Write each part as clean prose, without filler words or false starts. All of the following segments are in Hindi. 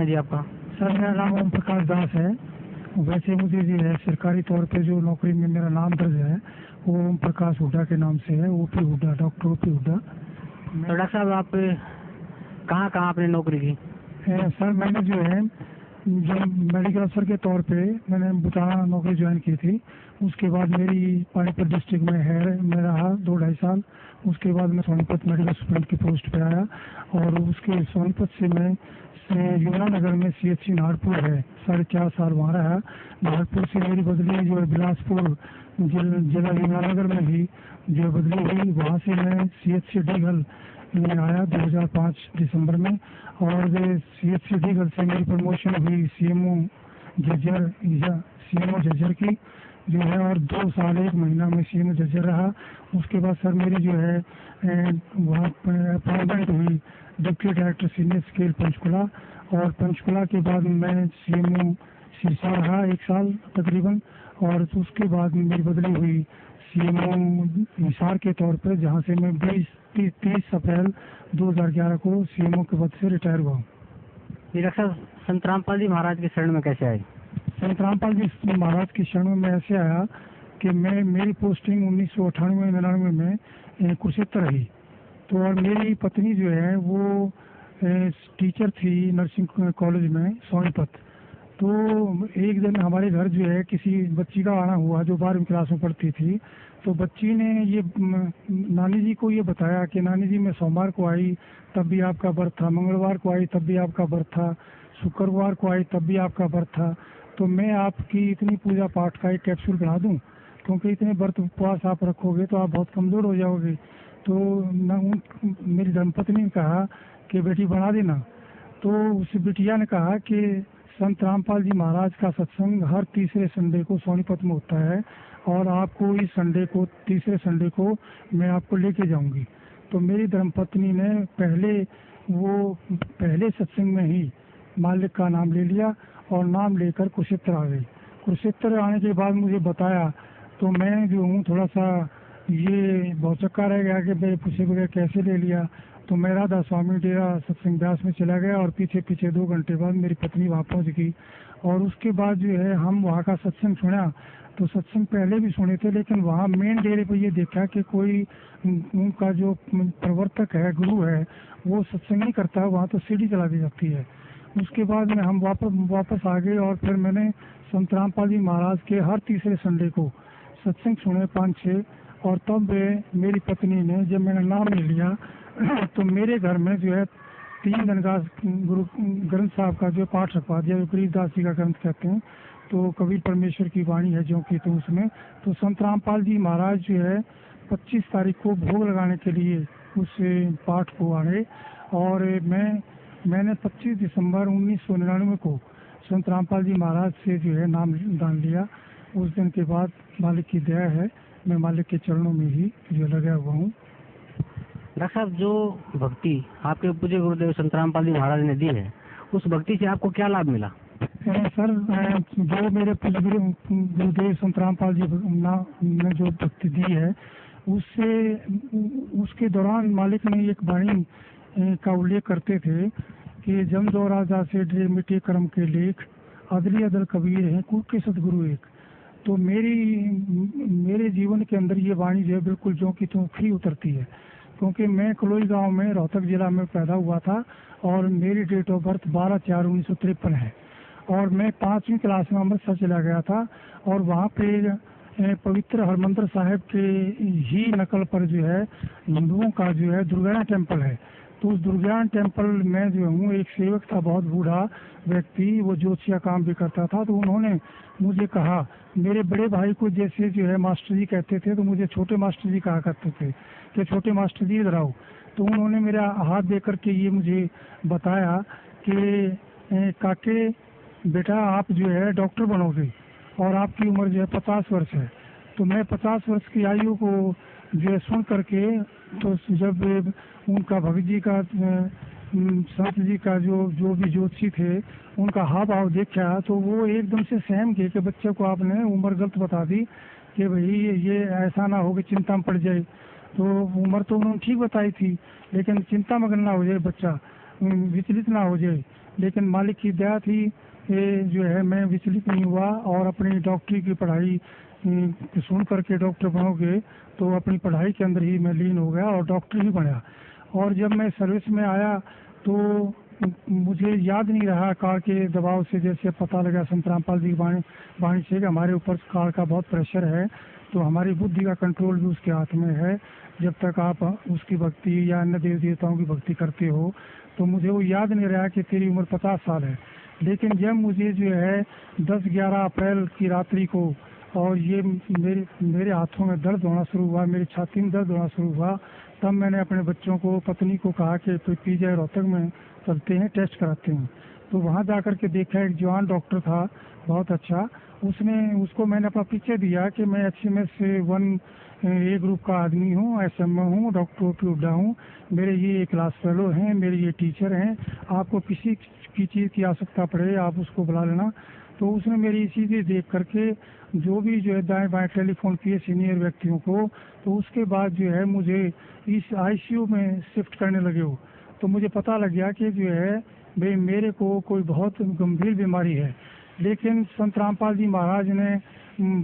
जी आपका? सर मेरा नाम ओम प्रकाश दास है। वैसे मुझे जो है सरकारी तौर पे जो नौकरी में मेरा नाम दर्ज है वो ओम प्रकाश हुड्डा के नाम से है, OP Hooda, doctor OP Hooda. तो डॉक्टर साहब आप कहाँ कहाँ आपने नौकरी की? सर मैंने जो है जो मेडिकल अफसर के तौर पे मैंने बुटाना नौकरी ज्वाइन की थी। उसके बाद मेरी पानीपत डिस्ट्रिक्ट में है मैं रहा 2-2.5 साल। उसके बाद मैं सोनीपत मेडिकल स्टूडेंट की पोस्ट पे आया और उसके सोनीपत से मैं यमुनानगर में CHC नागपुर है 4.5 साल वहाँ रहा। नागपुर से मेरी बदली जो है बिलासपुर जिला यमुनानगर में भी जो बदली हुई, वहाँ से मैं CHC डीगल में आया 2005 दिसंबर में और CHC डीगल से मेरी प्रमोशन हुई CMO जज्जर की जो है और 2 साल 1 महीना में CMO जज्जर रहा। उसके बाद सर मेरी जो है वहाँ अपॉइंटमेंट हुई deputy director senior scale Panchkula और पंचकुला के बाद मैं CMO सिरसा रहा 1 साल तकरीबन और उसके बाद मेरी बदली हुई CMO हिसार के तौर पर, जहाँ से मैं 30 अप्रैल 2011 को CMO के पद से रिटायर हुआ हूँ। डॉक्टर साहब संत रामपाल जी महाराज के शरण में कैसे आए? संत रामपाल जी महाराज की शरण में ऐसे आया कि मेरी पोस्टिंग 1998-99 में कुरुक्षेत्र रही। तो और मेरी पत्नी जो है वो टीचर थी नर्सिंग कॉलेज में सोनीपत। तो एक दिन हमारे घर जो है किसी बच्ची का आना हुआ जो 12वीं क्लास में पढ़ती थी। तो बच्ची ने ये नानी जी को ये बताया कि नानी जी मैं सोमवार को आई तब भी आपका व्रत था, मंगलवार को आई तब भी आपका व्रत था, शुक्रवार को आई तब भी आपका व्रत था। तो मैं आपकी इतनी पूजा पाठ का एक कैप्सूल बना दूं, क्योंकि इतने व्रत उपवास आप रखोगे तो आप बहुत कमज़ोर हो जाओगे। तो मेरी धर्मपत्नी ने कहा कि बेटी बना देना। तो उस बिटिया ने कहा कि संत रामपाल जी महाराज का सत्संग हर तीसरे संडे को सोनीपत में होता है और आपको इस संडे को तीसरे संडे को मैं आपको लेके जाऊंगी। तो मेरी धर्मपत्नी ने पहले सत्संग में ही मालिक का नाम ले लिया और नाम लेकर कुरुक्षेत्र आ गई। कुरुक्षेत्र आने के बाद मुझे बताया तो मैं जो हूँ थोड़ा सा ये भौचक्का रह गया कि भाई पूछे बगैर कैसे ले लिया। तो मैं राधा स्वामी डेरा सत्संग व्यास में चला गया और पीछे 2 घंटे बाद मेरी पत्नी वहाँ पहुँच गई और उसके बाद जो है हम वहाँ का सत्संग सुना। तो सत्संग पहले भी सुने थे लेकिन वहाँ मेन डेरे पर ये देखा कि कोई उनका जो प्रवर्तक है गुरु है वो सत्संग नहीं करता, वहाँ तो सीढ़ी चला दी जाती है। उसके बाद में हम वापस आ गए और फिर मैंने संत रामपाल जी महाराज के हर तीसरे संडे को सत्संग सुने 5-6 और तब मेरी पत्नी ने जब मैंने नाम ले लिया तो मेरे घर में जो है 3 दिन का गुरु ग्रंथ साहब का जो पाठ रखवा दिया, विपरीत दास जी का ग्रंथ कहते हैं। तो कबीर परमेश्वर की वाणी है जो कि तो उसमें तो संत रामपाल जी महाराज जो है 25 तारीख को भोग लगाने के लिए उस पाठ को आए और मैंने 25 दिसंबर 1999 को संत रामपाल जी महाराज से जो है नाम दान लिया। उस दिन के बाद मालिक की दया है मैं मालिक के चरणों में ही जो लगा हुआ हूँ। डॉक्टर साहब जो भक्ति आपके पूज्य गुरुदेव संत रामपाल जी महाराज ने दी है उस भक्ति से आपको क्या लाभ मिला? सर जो मेरे पूज्य गुरुदेव संत रामपाल जी ने जो भक्ति दी है उसके दौरान मालिक ने एक वाणी का उल्लेख करते थे कि जम दो राजा से ढेर मिटे कर्म के लेख अदली अदल कबीर है कुल के सतगुरु एक। तो मेरे जीवन के अंदर ये वाणी जो है बिल्कुल जो कि तुम फ्री उतरती है, क्योंकि मैं कलोई गांव में रोहतक जिला में पैदा हुआ था और मेरी डेट ऑफ बर्थ 12/4/1953 है और मैं 5वीं क्लास में अमृतसर चला गया था और वहाँ पे पवित्र हरमंदिर साहिब के ही नकल पर जो है हिंदुओं का जो है दुर्गायन टेम्पल है। तो उस दुर्गायन टेम्पल में जो हूँ एक सेवक था, बहुत बूढ़ा व्यक्ति, वो ज्योतिषा काम भी करता था। तो उन्होंने मुझे कहा, मेरे बड़े भाई को जैसे जो है मास्टर जी कहते थे तो मुझे छोटे मास्टर जी कहा करते थे कि छोटे मास्टर जी इधर आओ। तो उन्होंने मेरा हाथ दे करके ये मुझे बताया कि काके बेटा आप जो है डॉक्टर बनोगे और आपकी उम्र जो है 50 वर्ष है। तो मैं 50 वर्ष की आयु को जो है सुन करके तो जब उनका भगत जी का संत जी का जो भी ज्योतिषी थे उनका हाव भाव देखा तो वो एकदम से सहम गए कि बच्चे को आपने उम्र गलत बता दी कि भाई ये ऐसा ना हो कि चिंता में पड़ जाए। तो उम्र तो उन्होंने ठीक बताई थी लेकिन चिंता मगन ना हो जाए, बच्चा विचलित ना हो जाए। लेकिन मालिक की दया थी, ये जो है मैं विचलित नहीं हुआ और अपनी डॉक्टरी की पढ़ाई सुन करके डॉक्टर बनोगे तो अपनी पढ़ाई के अंदर ही मैं लीन हो गया और डॉक्टर ही बना। और जब मैं सर्विस में आया तो मुझे याद नहीं रहा कार के दबाव से, जैसे पता लगा संत रामपाल जी की वाणी से कि हमारे ऊपर कार का बहुत प्रेशर है, तो हमारी बुद्धि का कंट्रोल भी उसके हाथ में है। जब तक आप उसकी भक्ति या अन्य देव देवताओं की भक्ति करते हो, तो मुझे वो याद नहीं रहा कि तेरी उम्र 50 साल है। लेकिन जब मुझे जो है 10-11 अप्रैल की रात्रि को और ये मेरे हाथों में दर्द होना शुरू हुआ, मेरी छाती में दर्द होना शुरू हुआ, तब मैंने अपने बच्चों को, पत्नी को कहा कि पीजीआई रोहतक में चलते हैं, टेस्ट कराते हैं। तो वहाँ जाकर के देखा, एक जवान डॉक्टर था बहुत अच्छा, उसको मैंने अपना परिचय दिया कि मैं HMS से 1A ग्रुप का आदमी हूँ, SMA हूँ, डॉक्टर OP हुड्डा हूँ, मेरे ये क्लास फेलो हैं, मेरे ये टीचर हैं, आपको किसी की चीज़ की आवश्यकता पड़े आप उसको बुला लेना। तो उसने मेरी चीज़ें देख करके जो भी जो है दाएं बाएं टेलीफोन किए सीनियर व्यक्तियों को, तो उसके बाद जो है मुझे इस ICU में शिफ्ट करने लगे हो। तो मुझे पता लग गया कि जो है भाई मेरे को कोई बहुत गंभीर बीमारी है। लेकिन संत रामपाल जी महाराज ने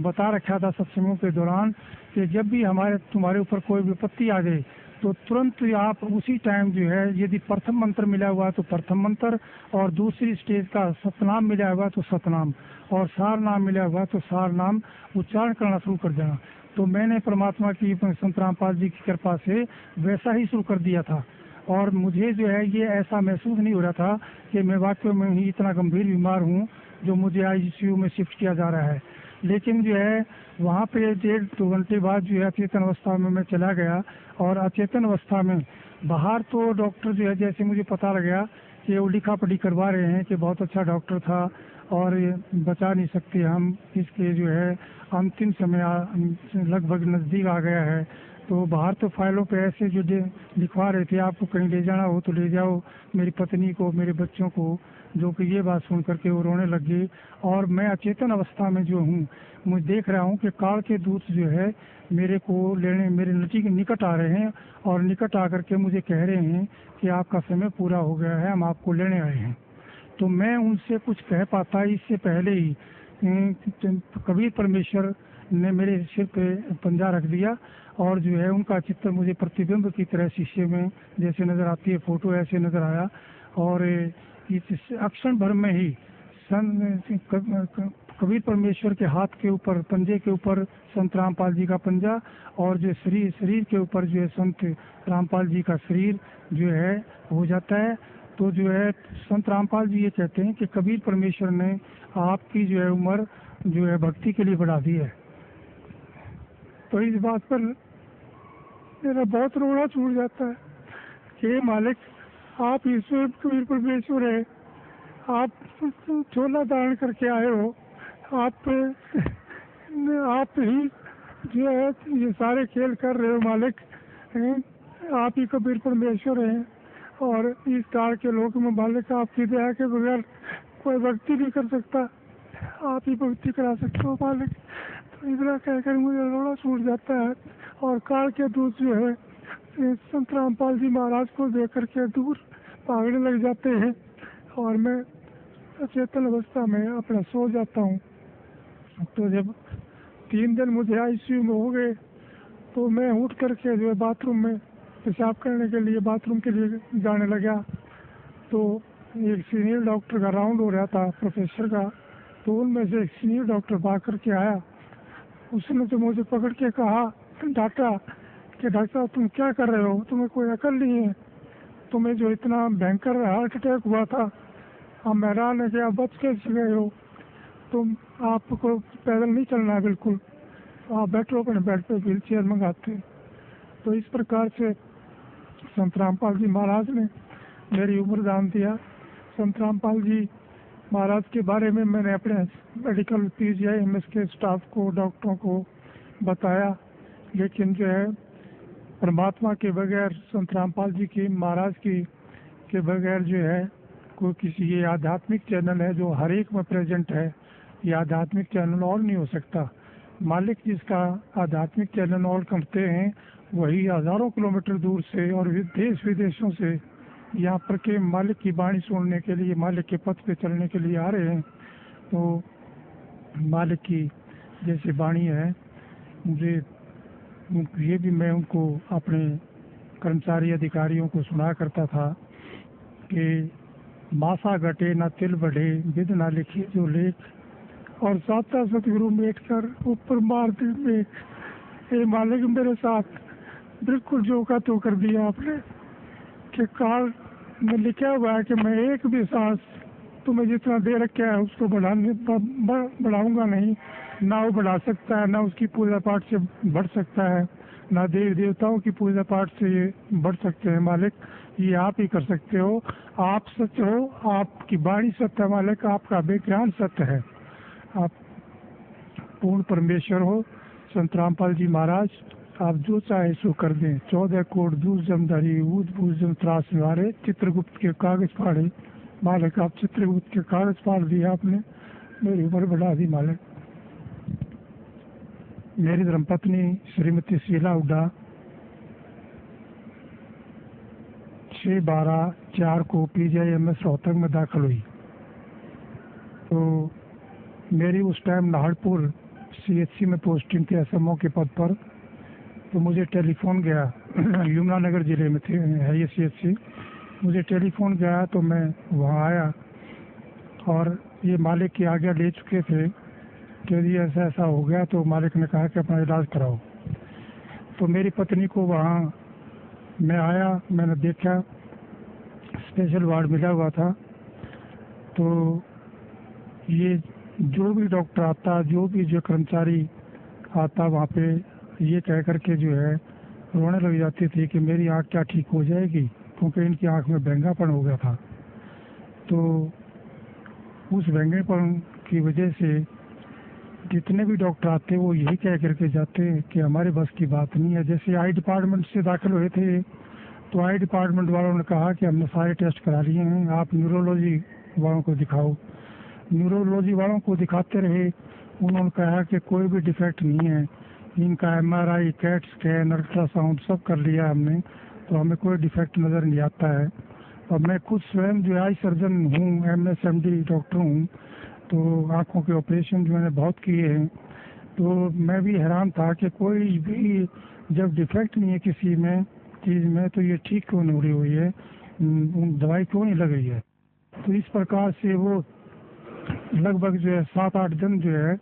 बता रखा था सत्संगों के दौरान कि जब भी तुम्हारे ऊपर कोई विपत्ति आ जाए तो तुरंत आप उसी टाइम जो है, यदि प्रथम मंत्र मिला हुआ तो प्रथम मंत्र, और दूसरी स्टेज का सतनाम मिला हुआ तो सतनाम, और सार नाम मिला हुआ तो सार नाम उच्चारण करना शुरू कर देना। तो मैंने परमात्मा की, संत रामपाल जी की कृपा से वैसा ही शुरू कर दिया था। और मुझे जो है ये ऐसा महसूस नहीं हो रहा था कि मैं वाकई में ही इतना गंभीर बीमार हूँ जो मुझे ICU में शिफ्ट किया जा रहा है। लेकिन जो है वहाँ पे 1.5-2 घंटे बाद जो है अचेतन अवस्था में मैं चला गया, और अचेतन अवस्था में बाहर तो डॉक्टर जो है, जैसे मुझे पता लग गया कि वो लिखा पढ़ी करवा रहे हैं कि बहुत अच्छा डॉक्टर था और ये बचा नहीं सकते हम, इसके जो है अंतिम समय लगभग नज़दीक आ गया है। तो बाहर तो फाइलों पे ऐसे जो लिखवा रहे थे, आपको कहीं ले जाना हो तो ले जाओ मेरी पत्नी को, मेरे बच्चों को, जो कि ये बात सुन करके वो रोने लग गए। और मैं अचेतन अवस्था में जो हूँ, मैं देख रहा हूँ कि काल के दूत जो है मेरे को लेने मेरे निकट आ रहे हैं, और निकट आकर के मुझे कह रहे हैं कि आपका समय पूरा हो गया है, हम आपको लेने आए हैं। तो मैं उनसे कुछ कह पाता इससे पहले ही कबीर परमेश्वर ने मेरे सिर पे पंजा रख दिया, और जो है उनका चित्र मुझे प्रतिबिंब की तरह शीशे में जैसे नज़र आती है फोटो, ऐसे नज़र आया। और इस अक्षण भर में ही कबीर परमेश्वर के हाथ के ऊपर, पंजे के ऊपर संत रामपाल जी का पंजा, और जो शरीर के ऊपर जो है संत रामपाल जी का शरीर जो है हो जाता है। तो जो है संत रामपाल जी ये कहते हैं कि कबीर परमेश्वर ने आपकी जो है उम्र जो है भक्ति के लिए बढ़ा दी है। तो इस बात पर मेरा बहुत रोना छूट जाता है कि मालिक, आप ईश्वर कबीर परमेश्वर है, आप झोला धारण करके आए हो, आप ही जो है ये सारे खेल कर रहे हो मालिक, आप ही कबीर परमेश्वर हैं। और इस काल के लोक में मालिक आपकी दया के बगैर कोई भक्ति नहीं कर सकता, आप ही भक्ति करा सकते हो मालिक। तो इतना कहकर मुझे रोना छूट जाता है। और काल के दूत जो है संत रामपाल जी महाराज को देख करके दूर भागने लग जाते हैं, और मैं अचेतन अवस्था में अपना सो जाता हूँ। तो जब 3 दिन मुझे ICU में हो गए, तो मैं उठ करके जो है बाथरूम में पेशाब करने के लिए, बाथरूम के लिए जाने लगा। तो एक सीनियर डॉक्टर का राउंड हो रहा था, प्रोफेसर का, तो उनमें से एक सीनियर डॉक्टर भाग करके आया। उसने तो मुझे पकड़ के कहा, डांटा कि डॉक्टर साहब तुम क्या कर रहे हो, तुम्हें कोई अकल नहीं है, तुम्हें जो इतना भयंकर हार्ट अटैक हुआ था, हम हैरान है कि आप बच कैसे गए हो, तुम आपको पैदल नहीं चलना है बिल्कुल, आप बैठो अपने बेड पे, व्हील चेयर मंगाते। तो इस प्रकार से संत रामपाल जी महाराज ने मेरी उम्र दान दिया। संत रामपाल जी महाराज के बारे में मैंने अपने मेडिकल PGI MS के स्टाफ को, डॉक्टरों को बताया, लेकिन जो है परमात्मा के बगैर, संत रामपाल जी की महाराज की के बगैर जो है कोई किसी, ये आध्यात्मिक चैनल है जो हर एक में प्रेजेंट है, ये आध्यात्मिक चैनल और नहीं हो सकता। मालिक जिसका आध्यात्मिक चैनल और करते हैं, वही हज़ारों किलोमीटर दूर से और देश विदेशों से यहाँ पर के मालिक की वाणी सुनने के लिए, मालिक के पथ पे चलने के लिए आ रहे हैं, तो मालिक की जैसे वाणी है, मुझे ये भी मैं उनको अपने कर्मचारी अधिकारियों को सुना करता था कि मासा घटे ना तिल बढ़े, विद ना लिखी जो लेख, और साता सतगुरु मेट कर ऊपर मार दी मेघ। ये मालिक मेरे साथ बिल्कुल जो का तो कर दिया आपने कि काल में लिखा हुआ है कि मैं एक भी सांस तुम्हें जितना दे रखा है उसको बढ़ाऊंगा नहीं, ना वो बढ़ा सकता है, ना उसकी पूजा पाठ से बढ़ सकता है, ना देवी देवताओं की पूजा पाठ से ये बढ़ सकते हैं। मालिक, ये आप ही कर सकते हो। आप सत्य हो, आपकी वाणी सत्य है मालिक, आपका विज्ञान सत्य है, आप पूर्ण परमेश्वर हो। संत रामपाल जी महाराज, आप जो चाहे सो कर दें। 14 कोट दूर जमधारी ऊद भूजम त्रास निवारे, चित्रगुप्त के कागज फाड़े। मालिक, आप चित्रगुप्त के कागज फाड़ दिए आपने, मेरी उम्र बढ़ा दी मालिक। मेरी धर्मपत्नी श्रीमती शीला हुड्डा 6/12/4 को PGIMS रोहतक में दाखिल हुई। तो मेरी उस टाइम नाहरपुर CHC में पोस्टिंग थी SMO के पद पर। तो मुझे टेलीफोन गया यमुनानगर जिले में थे है ये CHC। मुझे टेलीफोन गया तो मैं वहाँ आया और ये मालिक की आज्ञा ले चुके थे कि यदि ऐसा ऐसा हो गया तो मालिक ने कहा कि अपना इलाज कराओ। तो मेरी पत्नी को वहाँ मैं आया, मैंने देखा स्पेशल वार्ड मिला हुआ था। तो ये जो भी डॉक्टर आता, जो भी जो कर्मचारी आता वहाँ पे ये कह करके जो है रोने लग जाती थी कि मेरी आँख क्या ठीक हो जाएगी, क्योंकि इनकी आँख में बैंगापन हो गया था। तो उस बैंगेपन की वजह से जितने भी डॉक्टर आते वो यही कह करके जाते हैं कि हमारे बस की बात नहीं है। जैसे आई डिपार्टमेंट से दाखिल हुए थे तो आई डिपार्टमेंट वालों ने कहा कि हमने सारे टेस्ट करा लिए हैं, आप न्यूरोलॉजी वालों को दिखाओ। न्यूरोलॉजी वालों को दिखाते रहे, उन्होंने कहा कि कोई भी डिफेक्ट नहीं है, इनका MRI, कैट स्कैन, अल्ट्रासाउंड सब कर लिया हमने, तो हमें कोई डिफेक्ट नज़र नहीं आता है। और मैं खुद स्वयं जो आई सर्जन हूँ, MSMD डॉक्टर हूँ, तो आँखों के ऑपरेशन जो मैंने बहुत किए हैं। तो मैं भी हैरान था कि कोई भी जब डिफेक्ट नहीं है किसी में चीज़ में तो ये ठीक क्यों नहीं हुई है, दवाई क्यों नहीं लग रही है। तो इस प्रकार से वो लगभग जो है 7-8 दिन जो है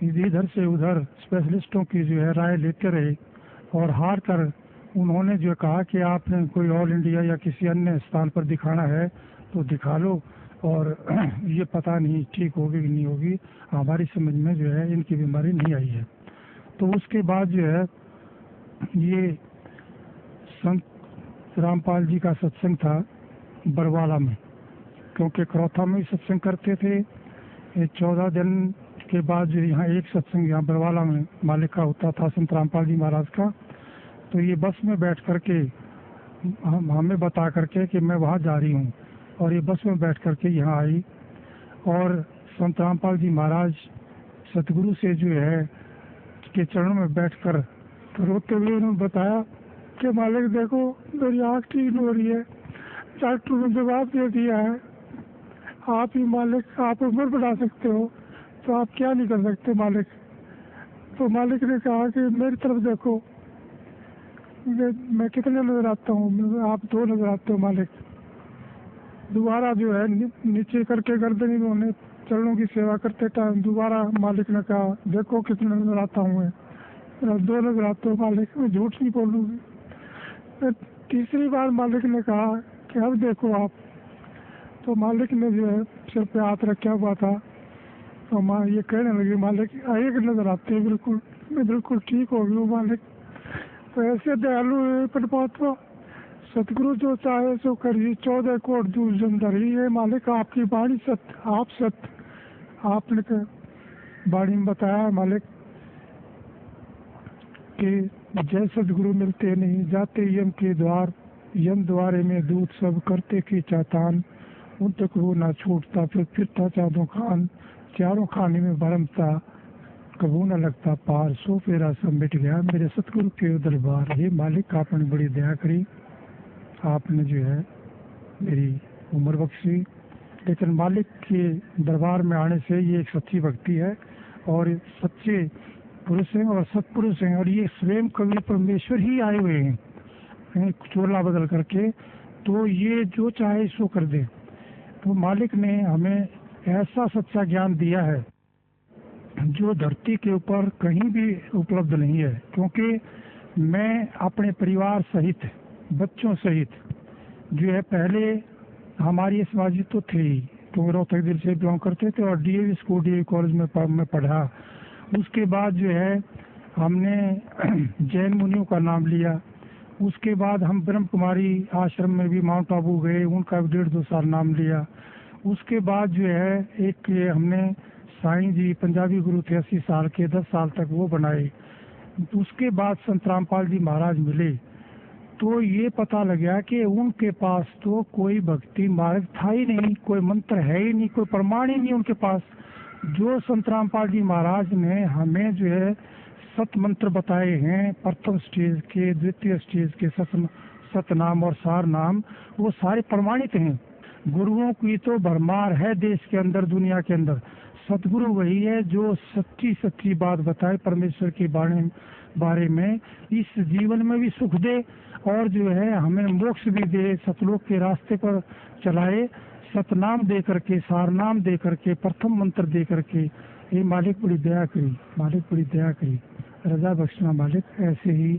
इधर से उधर स्पेशलिस्टों की जो है राय लेते रहे और हार कर उन्होंने जो कहा कि आपने कोई ऑल इंडिया या किसी अन्य स्थान पर दिखाना है तो दिखा लो, और ये पता नहीं ठीक होगी कि नहीं होगी, हमारी समझ में जो है इनकी बीमारी नहीं आई है। तो उसके बाद जो है ये संत रामपाल जी का सत्संग था बरवाला में, क्योंकि करौथा में ही सत्संग करते थे। 14 दिन के बाद जो यहाँ एक सत्संग यहाँ बरवाला में मालिक का होता था, संत रामपाल जी महाराज का। तो ये बस में बैठ करके हमें बता करके कि मैं वहाँ जा रही हूँ, और ये बस में बैठ करके यहाँ आई और संत रामपाल जी महाराज सतगुरु से जो है के चरणों में बैठकर रोते हुए उन्होंने बताया कि मालिक देखो मेरी आँख ठीक नहीं हो रही है, डॉक्टर ने जवाब दे दिया है आप ही मालिक, आप उम्र बढ़ा सकते हो, तो आप क्या नहीं कर सकते मालिक। तो मालिक ने कहा कि मेरी तरफ देखो, मैं कितने नजर आता हूँ, आप 2 नजर आते हो मालिक। दोबारा जो है नीचे करके गर्दन इन्होंने चरणों की सेवा करते टाइम दोबारा मालिक ने कहा देखो कितने नजर आता हूँ मैं, 2 नजर आते हो मालिक, मैं झूठ नहीं बोलूँगी। फिर तीसरी बार मालिक ने कहा कि अब देखो आप। तो मालिक ने जो है सिर पे हाथ रखा हुआ था, तो माँ ये कहने लगी मालिक एक नजर आते हैं बिल्कुल, मैं बिल्कुल ठीक हो गई हूँ मालिक। तो ऐसे दयालु है परमात्मा, सतगुरु जो चाहे सो करिए, 14 कोट दूर जमधारी है मालिक, आपकी वाणी सत्य, आप सत्य। आपने वाणी में बताया मालिक कि जय सदगुरु मिलते नहीं जाते यम के द्वार, यम द्वारे में दूत सब करते की चातान, उन तक वो ना छूटता फिरता चादों खान, चारों खाने में भरम था कबू न लगता पार, सो फेरा सब मिट गया मेरे सतगुरु के दरबार। ये मालिक आपने बड़ी दया करी, आपने जो है मेरी उम्र बख्शी, लेकिन मालिक के दरबार में आने से ये एक सच्ची भक्ति है और सच्चे पुरुष हैं और सत्पुरुष हैं, और ये स्वयं कवि परमेश्वर ही आए हुए हैं चोला बदल करके। तो ये जो चाहे सो कर दे। तो मालिक ने हमें ऐसा सच्चा ज्ञान दिया है जो धरती के ऊपर कहीं भी उपलब्ध नहीं है। क्योंकि मैं अपने परिवार सहित, बच्चों सहित जो है, पहले हमारी समाजी तो थे ही, तो रोहतक जिले से बिलोंग करते थे और डीएवी स्कूल, डीएवी कॉलेज में पढ़ा। उसके बाद जो है हमने जैन मुनियों का नाम लिया। उसके बाद हम ब्रह्म कुमारी आश्रम में भी माउंट आबू गए, उनका भी 1.5-2 साल नाम लिया। उसके बाद जो है एक हमने साईं जी पंजाबी गुरु थे 80 साल के, 10 साल तक वो बनाए। उसके बाद संत रामपाल जी महाराज मिले, तो ये पता लगा कि उनके पास तो कोई भक्ति मार्ग था ही नहीं, कोई मंत्र है ही नहीं, कोई प्रमाण ही नहीं उनके पास। जो संत रामपाल जी महाराज ने हमें जो है सत मंत्र बताए हैं, प्रथम स्टेज के, द्वितीय स्टेज के सतनाम और सार नाम, वो सारे प्रमाणित हैं। गुरुओं की तो भरमार है देश के अंदर, दुनिया के अंदर। सतगुरु वही है जो सच्ची बात बताए परमेश्वर के बारे में, इस जीवन में भी सुख दे और जो है हमें मोक्ष भी दे, सतलोक के रास्ते पर चलाए, सतनाम दे करके, सारनाम दे करके, प्रथम मंत्र दे करके। ये मालिक बड़ी दया करी, मालिक बड़ी दया करी, रजा बख्शना मालिक। ऐसे ही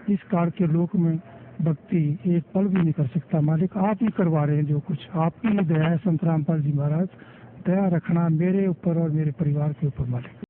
इस काल के लोक में भक्ति एक पल भी नहीं कर सकता मालिक, आप ही करवा रहे हैं जो कुछ, आपकी ही दया है। संत रामपाल जी महाराज, दया रखना मेरे ऊपर और मेरे परिवार के ऊपर मालिक।